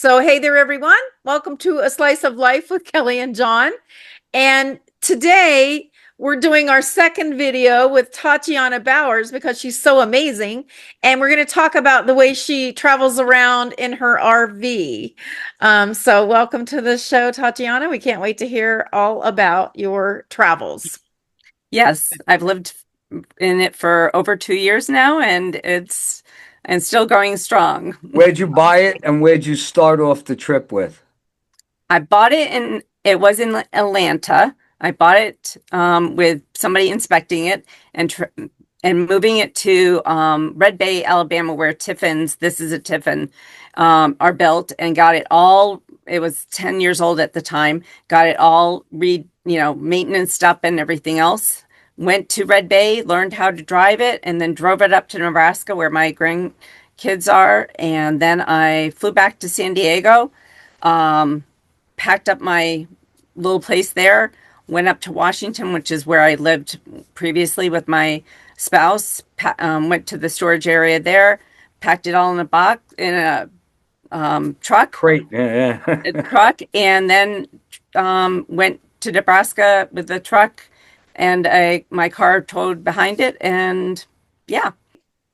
So, hey there, everyone. Welcome to A Slice of Life with Kellie and Jon. And today we're doing our second video with Tatiana Bowers because she's so amazing. And we're going to talk about the way she travels around in her RV. So, welcome to the show, Tatiana. We can't wait to hear all about your travels. Yes, I've lived in it for over 2 years now, and it's and still going strong. Where'd you buy it and where'd you start off the trip with? I bought it it was in Atlanta. I bought it with somebody inspecting it and moving it to Red Bay, Alabama, where Tiffins, this is a Tiffin, are built, and got it all. It was 10 years old at the time. Got it all maintenance up and everything else. Went to Red Bay, learned how to drive it, and then drove it up to Nebraska where my grandkids are. And then I flew back to San Diego, packed up my little place there, went up to Washington, which is where I lived previously with my spouse, went to the storage area there, packed it all in a box, in a truck, Crate, yeah, a yeah. truck, and then went to Nebraska with the truck and my car towed behind it. And yeah,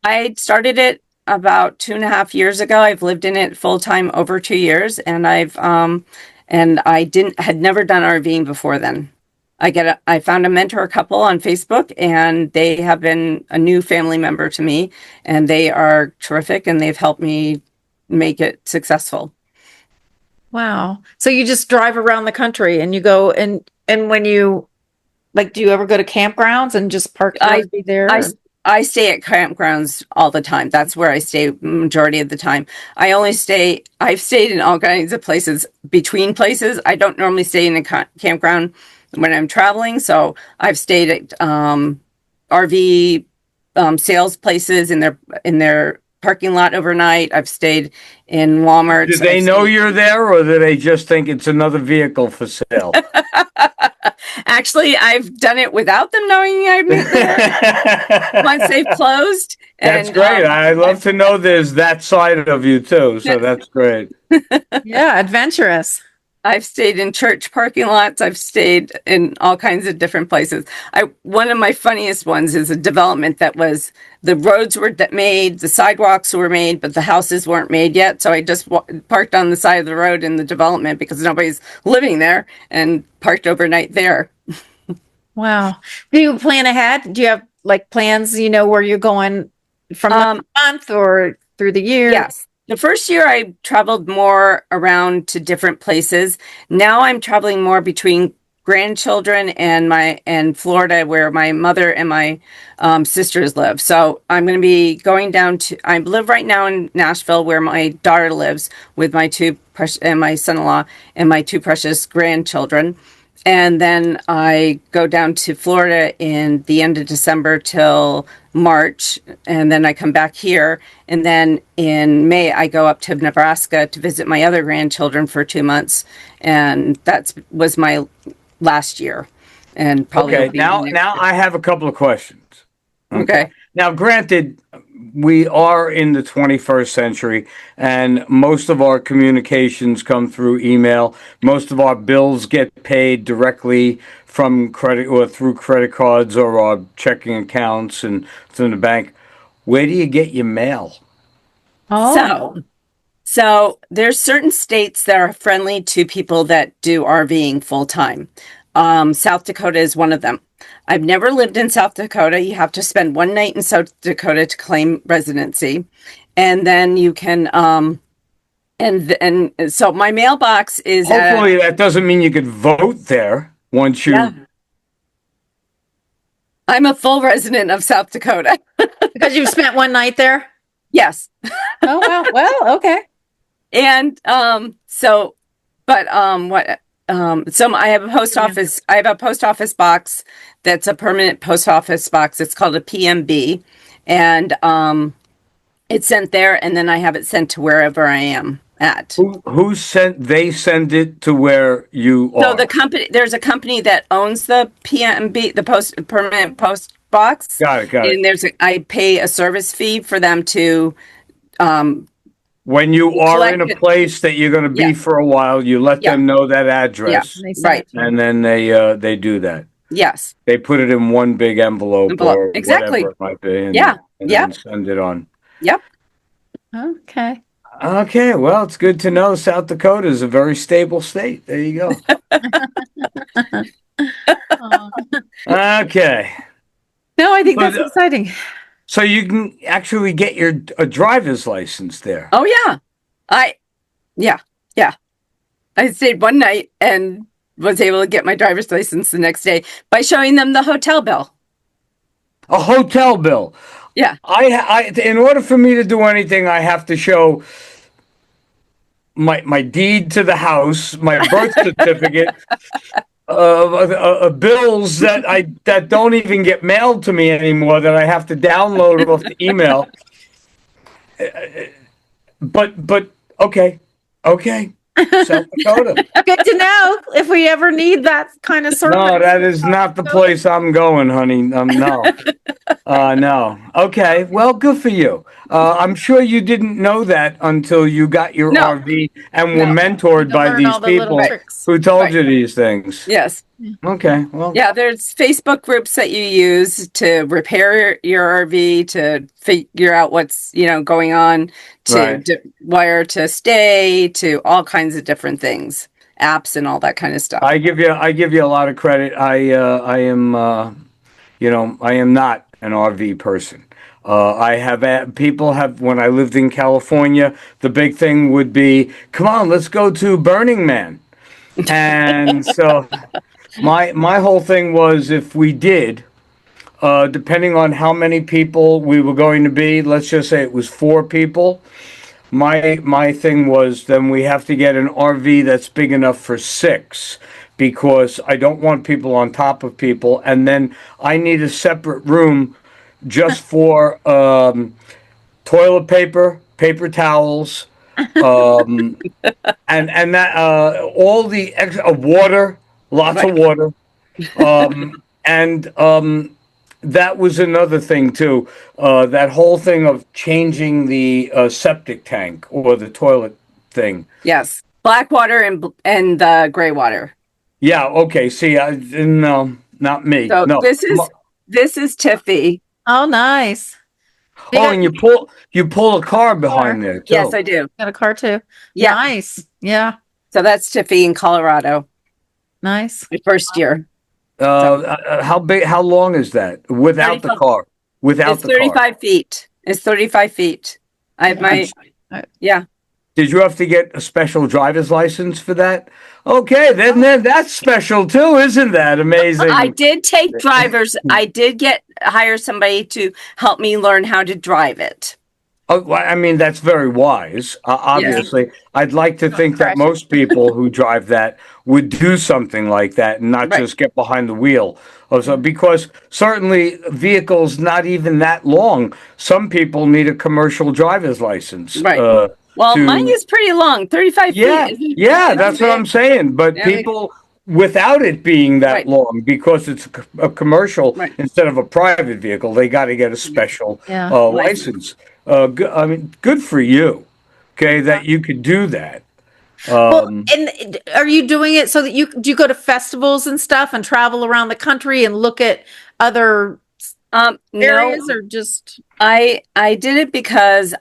I started it about 2.5 years ago. I've lived in it full time over 2 years, and I had never done RVing before then. I found a mentor couple on Facebook, and they have been a new family member to me, and they are terrific, and they've helped me make it successful. Wow. So you just drive around the country and you go and when you like, do you ever go to campgrounds and just park your I RV there? I I stay at campgrounds all the time. That's where I stay majority of the time. I've stayed in all kinds of places, between places. I don't normally stay in a campground when I'm traveling. So I've stayed at RV sales places in their parking lot overnight. I've stayed in Do Walmarts. they know you're there or do they just think it's another vehicle for sale? Actually, I've done it without them knowing I'm there once they've closed. That's And great. I love to know there's that side of you too. So that's great. Yeah, adventurous. I've stayed in church parking lots. I've stayed in all kinds of different places. One of my funniest ones is a development that was the roads were made, the sidewalks were made, but the houses weren't made yet. So I just parked on the side of the road in the development because nobody's living there, and parked overnight there. Wow. Do you plan ahead? Do you have like plans, where you're going from the month or through the year? Yes. The first year I traveled more around to different places. Now I'm traveling more between grandchildren and Florida, where my mother and my sisters live. So I'm going to be going down to. I live right now in Nashville, where my daughter lives with my son-in-law and my two precious grandchildren. And then I go down to Florida in the end of December till March, and then I come back here. And then in May, I go up to Nebraska to visit my other grandchildren for 2 months. And that was my last year, and probably will Okay. be Now, next now year. I have a couple of questions. Okay. Okay. Now, granted, we are in the 21st century and most of our communications come through email. Most of our bills get paid directly from credit or through credit cards or our checking accounts and through the bank. Where do you get your mail? Oh, So, so there's certain states that are friendly to people that do RVing full time. South Dakota is one of them. I've never lived in South Dakota. You have to spend one night in South Dakota to claim residency, and then you can. And so my mailbox is at Hopefully, that doesn't mean you could vote there once yeah. you. I'm a full resident of South Dakota. because you've spent one night there? Yes, Oh, well, okay. and so, but what so I have a post Yeah. office. I have a post office box that's a permanent post office box. It's called a PMB, and it's sent there, and then I have it sent to wherever I am at. Who sent? They send it to where you So are. there's a company that owns the PMB, the permanent post box, Got it. Got it. and I pay a service fee for them to um, When you are in a collected. place that you're going to be Yeah. for a while, you let Yeah. them know that Yeah. address, They send Right. it to you. and then they do that. Yes. They put it in one big envelope or whatever Exactly. it might be, Yeah. and Yep. then send it on. Yep. Okay. Okay, well, it's good to know South Dakota is a very stable state. There you go. Oh. Okay. No, I think that's So, exciting. so you can actually get your a driver's license there. Oh yeah. Yeah. Yeah. I stayed one night and was able to get my driver's license the next day by showing them the hotel bill. A hotel bill. Yeah. In order for me to do anything, I have to show my deed to the house, my birth certificate, bills that don't even get mailed to me anymore that I have to download off the email. But okay, South Dakota. Good to know if we ever need that kind of service. No, that is not the place I'm going, honey. No. No. Okay. Well, good for you. I'm sure you didn't know that until you got your No. RV and were No. mentored To by learn these all the little people tricks. who told Right. you these things. Yes. Okay. Well, Yeah, there's Facebook groups that you use to repair your RV, to figure out what's, going on, to right. where to stay, to all kinds of different things, apps and all that kind of stuff. I give you a lot of credit. I am I am not an RV person. I have people have when I lived in California, the big thing would be, come on, let's go to Burning Man. And so my whole thing was, if we did, depending on how many people we were going to be, let's just say it was 4 people. My thing was, then we have to get an RV that's big enough for 6, because I don't want people on top of people, and then I need a separate room just for toilet paper, paper towels, and that all the extra water, lots of Right. water, and that was another thing too. That whole thing of changing the septic tank or the toilet thing. Yes. Black water and the gray water. Yeah. Okay. See, no, not me. So No. this is Tiffy. Oh, nice. Oh, and you pull a car behind there too. Yes, I do. Got a car too. Yeah. Nice. Yeah. So that's Tiffy in Colorado. Nice. My first year. How big? How long is that without the 35 car? Without It's the car. 35 feet. It's 35 feet. I have my, yeah. Did you have to get a special driver's license for that? Okay, then that's special too, isn't that amazing? I did take drivers. I did hire somebody to help me learn how to drive it. Oh, well, I mean, that's very wise. Obviously, I'd like to think that most people who drive that would do something like that and not Right. just get behind the wheel. Also, because certainly vehicles not even that long. Some people need a commercial driver's license. Right. Well, to- mine is pretty long, 35 Yeah, feet. yeah, that's what I'm saying. But Yeah. people, without it being that Right. long, because it's a commercial Right. instead of a private vehicle, they got to get a special Yeah. license. I mean, good for you. Okay, that you could do that. Well, and are you doing it so that do you go to festivals and stuff and travel around the country and look at other No, areas, or just I did it because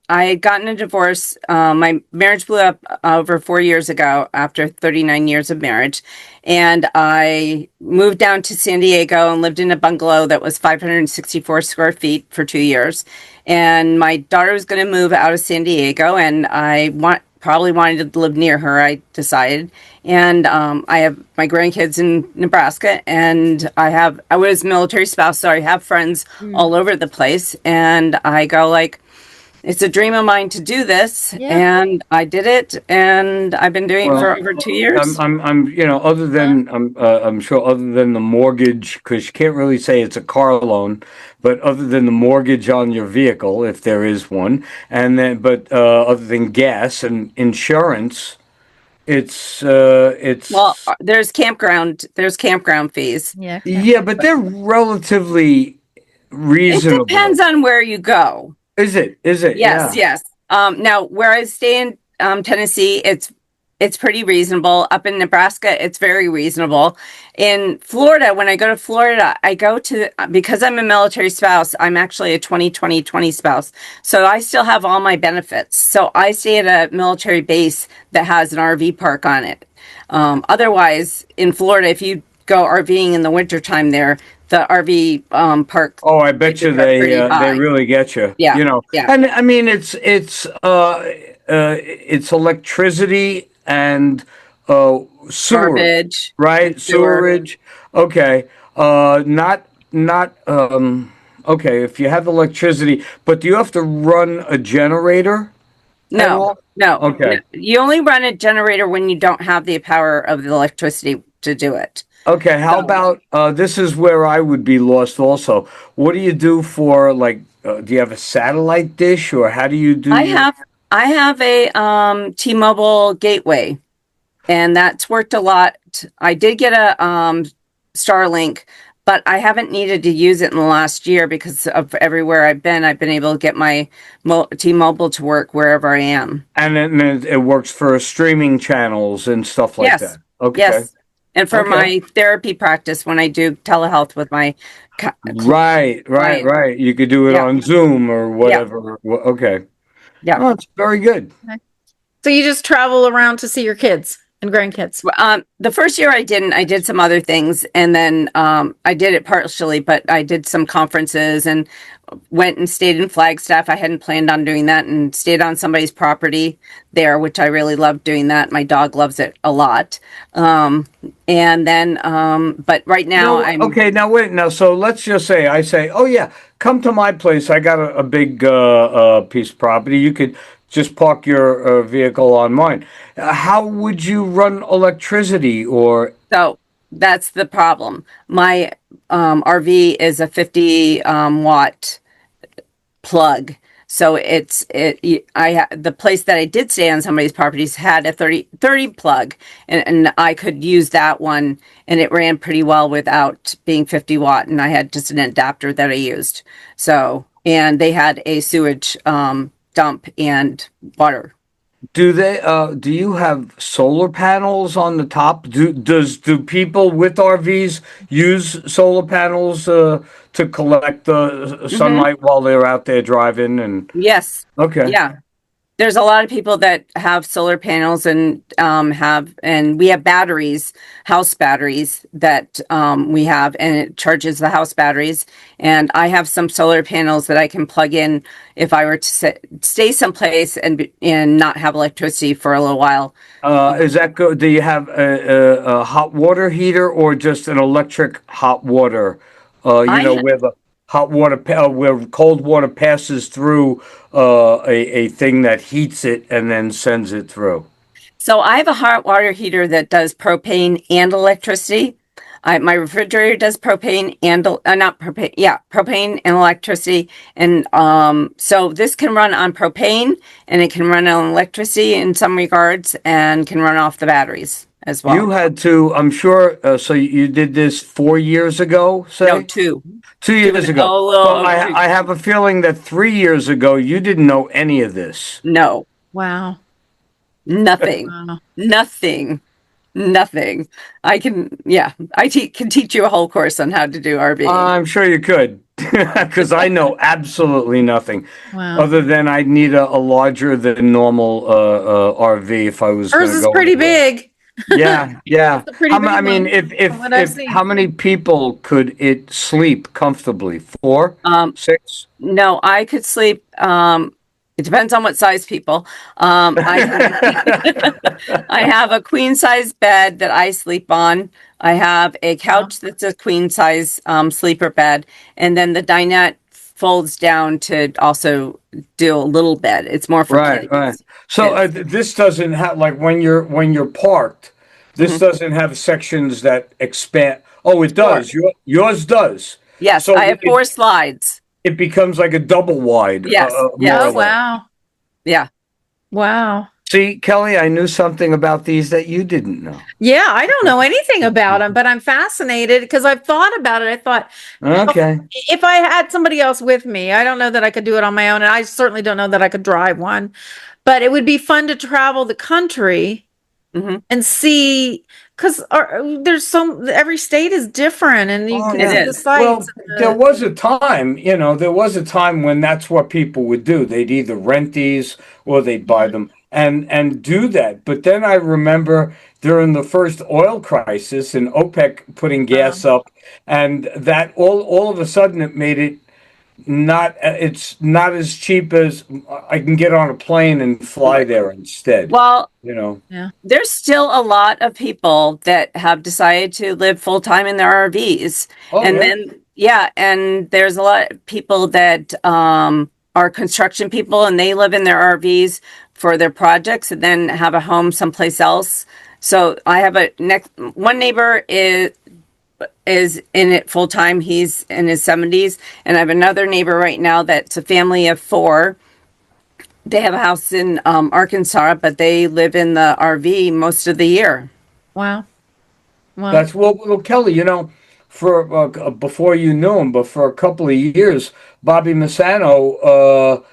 I had gotten a divorce. My marriage blew up over 4 years ago after 39 years of marriage. And I moved down to San Diego and lived in a bungalow that was 564 square feet for 2 years. And my daughter was going to move out of San Diego, and I probably wanted to live near her, I decided. And I have my grandkids in Nebraska, and I was a military spouse, so I have friends all over the place. And I go like, it's a dream of mine to do this, and I did it, and I've been doing it for over 2 years. I'm other than I'm sure other than the mortgage, because you can't really say it's a car loan, but other than the mortgage on your vehicle, if there is one, and then other than gas and insurance, it's Well, there's campground fees. yeah, but they're relatively It reasonable. depends on where you go. Is it? Yes, Yeah. yes. Now, where I stay in Tennessee, it's pretty reasonable. Up in Nebraska, it's very reasonable. In Florida, when I go to Florida, I go to because I'm a military spouse. I'm actually a 20-20-20 spouse, so I still have all my benefits. So I stay at a military base that has an RV park on it. Otherwise, in Florida, if you go RVing in the wintertime there, the RV park Oh, I bet you tickets are pretty they high. really get you. Yeah, You know, yeah. and I mean it's electricity and sewer, Garbage and right? sewer. Sewerage. Okay. Not okay, if you have electricity, but do you have to run a generator at No, all? no. Okay. You only run a generator when you don't have the power of the electricity to do it. Okay, how So about this is where I would be lost also. What do you do for like do you have a satellite dish or how do you do I your have I have a T-Mobile gateway, and that's worked a lot. I did get a Starlink, but I haven't needed to use it in the last year because of everywhere I've been able to get my T-Mobile to work wherever I am. and then it works for streaming channels and stuff like Yes, that. Okay. yes. And for Okay. my therapy practice, when I do telehealth with my client, Right. You could do it yeah, on Zoom or yeah, whatever. Okay. yeah. Oh, it's very good. Okay. So you just travel around to see your kids and grandkids. The first year I didn't. I did some other things, and then I did it partially, but I did some conferences and went and stayed in Flagstaff. I hadn't planned on doing that, and stayed on somebody's property there, which I really loved doing that. My dog loves it a lot. And then, but right now No, I'm okay, now wait, now so let's just say I say, oh yeah, come to my place. I got a big piece of property. You could just park your vehicle on mine. How would you run electricity or so that's the problem. My RV is a 50 watt plug. So the place that I did stay on somebody's properties had a 30 plug, and I could use that one, and it ran pretty well without being 50 watt, and I had just an adapter that I used. So, and they had a sewage dump and water. do you have solar panels on the top? Do people with RVs use solar panels to collect the Hmm. sunlight while they're out there driving and Yes. okay. Yeah. There's a lot of people that have solar panels and we have batteries, house batteries that we have, and it charges the house batteries. And I have some solar panels that I can plug in if I were to stay someplace and not have electricity for a little while. Is that good? Do you have a hot water heater or just an electric hot water? I Where the where cold water passes through a thing that heats it and then sends it through. So I have a hot water heater that does propane and electricity. My refrigerator does propane and not propane, yeah, propane and electricity. And so this can run on propane and it can run on electricity in some regards and can run off the batteries as You well. had to, I'm sure. So you did this 4 years ago, No, say two, 2 years and ago. a little Well, over two. I have a feeling that 3 years ago you didn't know any of this. No, Wow. nothing, Wow. nothing, nothing. Yeah, can teach you a whole course on how to do RVing. I'm sure you could, because I know absolutely nothing, Wow. other than I'd need a larger than normal RV if I was Hers going to is go pretty anywhere. big. Yeah, yeah. It's a pretty I big mean, one from what I've if seen. how many people could it sleep comfortably? Four, Um, six? No, I could sleep. It depends on what size people. I can. I have a queen size bed that I sleep on. I have a Wow. couch that's a queen size sleeper bed, and then the dinette folds down to also do a little bed. It's more for Right, right. kids. So It's this doesn't have like when you're parked. This mhm. doesn't have sections that expand. Oh, it Four. does. Yours does. Yes, So I have four slides. it becomes like a double wide, Yes, more or Oh, yes, less. wow. yeah. Wow. See, Kelly, I knew something about these that you didn't know. Yeah, I don't know anything about them, but I'm fascinated because I've thought about it. I thought, Okay. if I had somebody else with me, I don't know that I could do it on my own, and I certainly don't know that I could drive one, but it would be fun to travel the country Hmm. and see, because there's every state is different, and you Oh, can It see yeah. the is. sights. Well, there was a time, there was a time when that's what people would do. They'd either rent these or they'd buy Yeah. them and do that. But then I remember during the first oil crisis and OPEC putting gas Um, up, and that all of a sudden it made it not it's not as cheap as I can get on a plane and fly Right. there instead. Well, You know. yeah. there's still a lot of people that have decided to live full time in their RVs. Oh And yeah. then, yeah, and there's a lot of people that are construction people and they live in their RVs for their projects and then have a home someplace else. So I have one neighbor is in it full time. He's in his 70s, and I have another neighbor right now that's a family of four. They have a house in Arkansas, but they live in the RV most of the year. Wow. Wow. That's well, Kelly. For before you knew him, but for a couple of years, Bobby Massano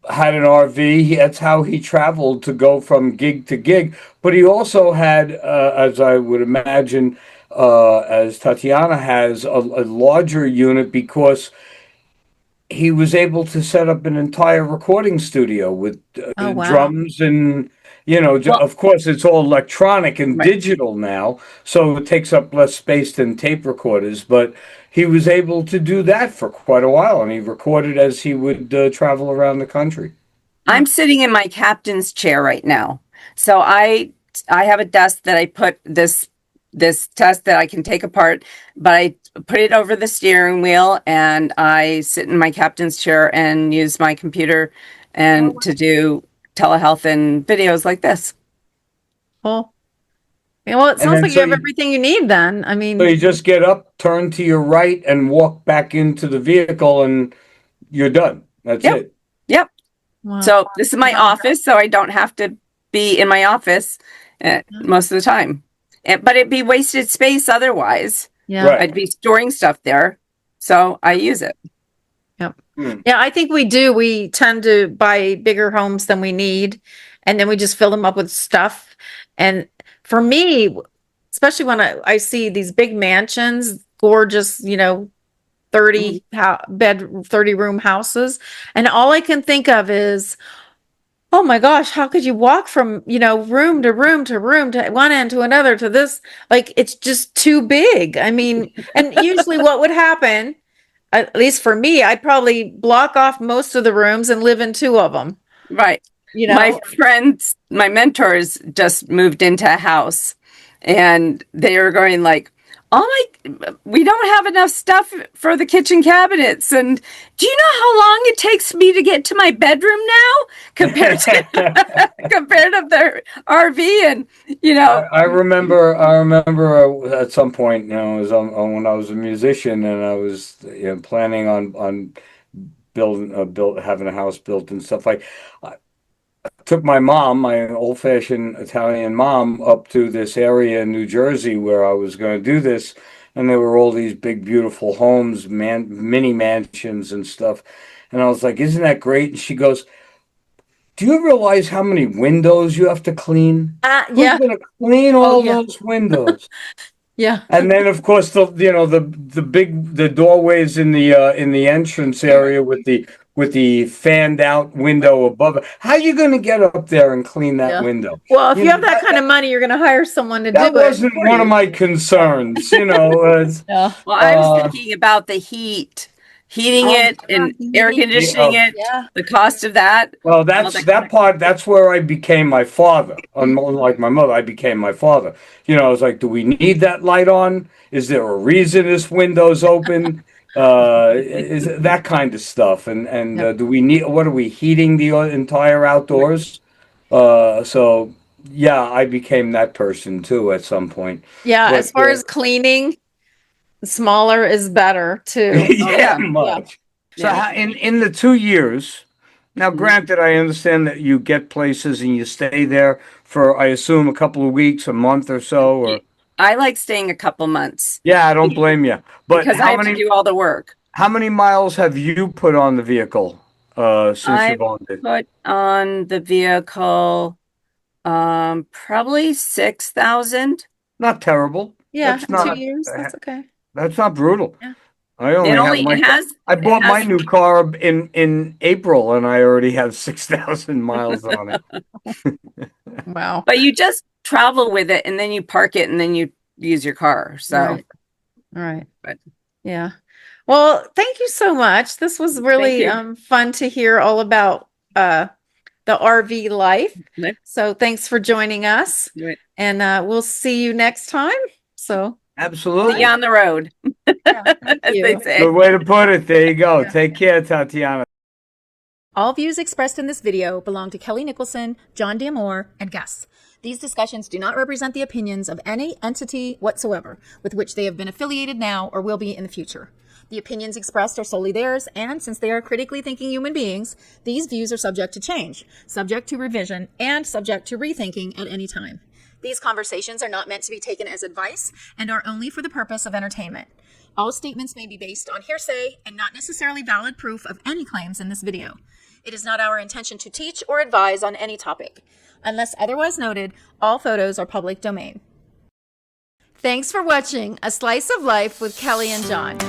had an RV. That's how he traveled to go from gig to gig. But he also had, as I would imagine, as Tatiana has, a larger unit because he was able to set up an entire recording studio with Oh, wow. drums and Well, of course it's all electronic and right. digital now, so it takes up less space than tape recorders, but he was able to do that for quite a while, and he recorded as he would travel around the country. Yeah. I'm sitting in my captain's chair right now. So I have a desk that I put this test that I can take apart, but I put it over the steering wheel and I sit in my captain's chair and use my computer Oh, and wow. to do telehealth and videos like this. Cool. Yeah, well, it And sounds then like you have everything you need then. I so mean, you just get up, turn to your right, and walk back into the vehicle, and you're done. That's Yep. it. Yep. wow. So this is my Wow. office, so I don't have to be in my office most of the time. But it'd be wasted space otherwise. Yeah. Right. I'd be storing stuff there. So I use it. Yep. Hmm. Yeah, I think we do. We tend to buy bigger homes than we need, and then we just fill them up with stuff. And for me, especially when I see these big mansions, gorgeous, 30 30 room houses, and all I can think of is, oh my gosh, how could you walk from, room to room to room to one end to another to this? Like it's just too big. I mean, and usually what would happen, at least for me, I'd probably block off most of the rooms and live in two of them, Right. you My know? friends, my mentors just moved into a house and they were going like, "Oh my, we don't have enough stuff for the kitchen cabinets. And do you know how long it takes me to get to my bedroom now compared to compared to their RV?" And I remember at some point, it was when I was a musician and I was planning on build having a house built and stuff. I took my mom, my old-fashioned Italian mom, up to this area in New Jersey where I was going to do this, and there were all these big, beautiful homes, mini mansions and stuff. And I was like, "Isn't that great?" And she goes, "Do you realize how many windows you have to clean? Who's Yeah. going to clean Oh, all yeah. those windows?" Yeah. And then, of course, the doorways in the entrance area with the fanned out window above it. How are you going to get up there and clean that Yeah. window? Well, if You you know have that kind of money, you're going to hire someone to do that it wasn't for one of you. my concerns. Yeah. well, I was Uh, thinking about the heating Oh, it yeah. and You air need, yeah, conditioning it, yeah. the cost of that, well, all that's that kind that of part. That's where I became my father. Unlike my mother, I became my father. I was like, "Do we need that light on? Is there a reason this window's open? Is that kind of stuff? And Yep. do we need? What are we heating the entire outdoors?" So yeah, I became that person too at some point. Yeah. But As far as cleaning, smaller is better too. Oh yeah, yeah. Yeah. much. So Yeah. in the 2 years Now, granted, I understand that you get places and you stay there for, I assume, a couple of weeks, a month or so, or I like staying a couple months yeah, I don't blame you. But because I have to do all the work. how many miles have you put on the vehicle since I you've owned it? put on the vehicle probably 6,000. Not terrible. Yeah, That's in 2 not years. That's okay. that's not brutal. Yeah. I It only have only my it has I it bought my has new car in April and I already have 6,000 miles on it. Wow. but you just travel with it and then you park it and then you use your car. So, Right. Right. but Yeah. Well, thank you so much. This was thank really you. fun to hear all about the RV life. So thanks for joining us, and we'll see you next time. So See you Absolutely. on the road, yeah, thank as they you. say. Good way to put it. There you go. Yeah. Take care, Tatiana. All views expressed in this video belong to Kelly Nicholson, John D'Amore, and guests. These discussions do not represent the opinions of any entity whatsoever with which they have been affiliated now or will be in the future. The opinions expressed are solely theirs, and since they are critically thinking human beings, these views are subject to change, subject to revision, and subject to rethinking at any time. These conversations are not meant to be taken as advice and are only for the purpose of entertainment. All statements may be based on hearsay and not necessarily valid proof of any claims in this video. It is not our intention to teach or advise on any topic. Unless otherwise noted, all photos are public domain. Thanks for watching A Slice of Life with Kelly and John.